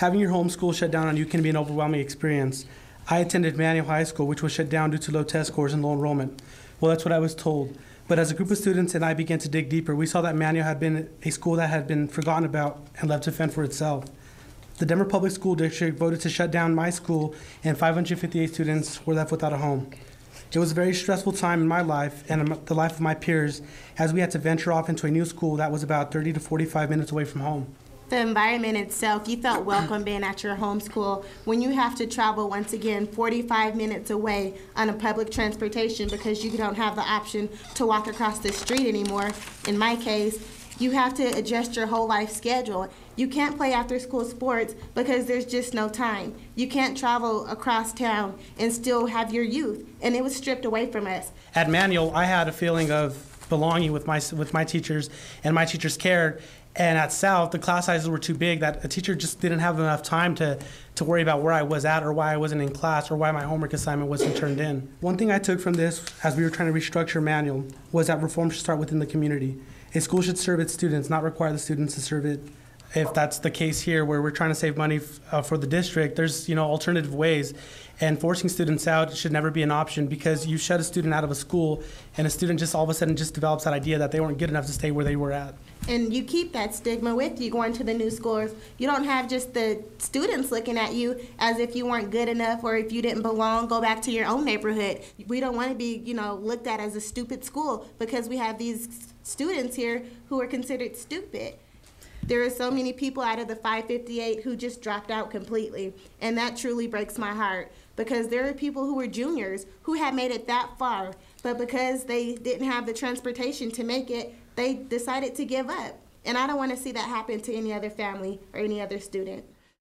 Having your home school shut down on you can be an overwhelming experience. I attended Manual High School, which was shut down due to low test scores and low enrollment. Well, that's what I was told. But as a group of students and I began to dig deeper, we saw that Manual had been a school that had been forgotten about and left to fend for itself. The Denver Public School District voted to shut down my school, and 558 students were left without a home. It was a very stressful time in my life and the life of my peers, as we had to venture off into a new school that was about 30 to 45 minutes away from home. The environment itself, you felt welcome being at your home school. When you have to travel, once again, 45 minutes away on a public transportation because you don't have the option to walk across the street anymore, in my case, you have to adjust your whole life schedule. You can't play after school sports because there's just no time. You can't travel across town and still have your youth, and it was stripped away from us. At Manual, I had a feeling of belonging with my teachers, and my teachers cared. And at South, the class sizes were too big that a teacher just didn't have enough time to worry about where I was at or why I wasn't in class or why my homework assignment wasn't turned in. One thing I took from this as we were trying to restructure Manual was that reform should start within the community. A school should serve its students, not require the students to serve it. If that's the case here, where we're trying to save money for the district, there's alternative ways, and forcing students out should never be an option, because you shut a student out of a school, and a student just all of a sudden just develops that idea that they weren't good enough to stay where they were at. And you keep that stigma with you going to the new schools. You don't have just the students looking at you as if you weren't good enough or if you didn't belong. Go back to your own neighborhood. We don't want to be, looked at as a stupid school because we have these students here who are considered stupid. There are so many people out of the 558 who just dropped out completely, and that truly breaks my heart, because there are people who were juniors who had made it that far, but because they didn't have the transportation to make it, they decided to give up. And I don't want to see that happen to any other family or any other student.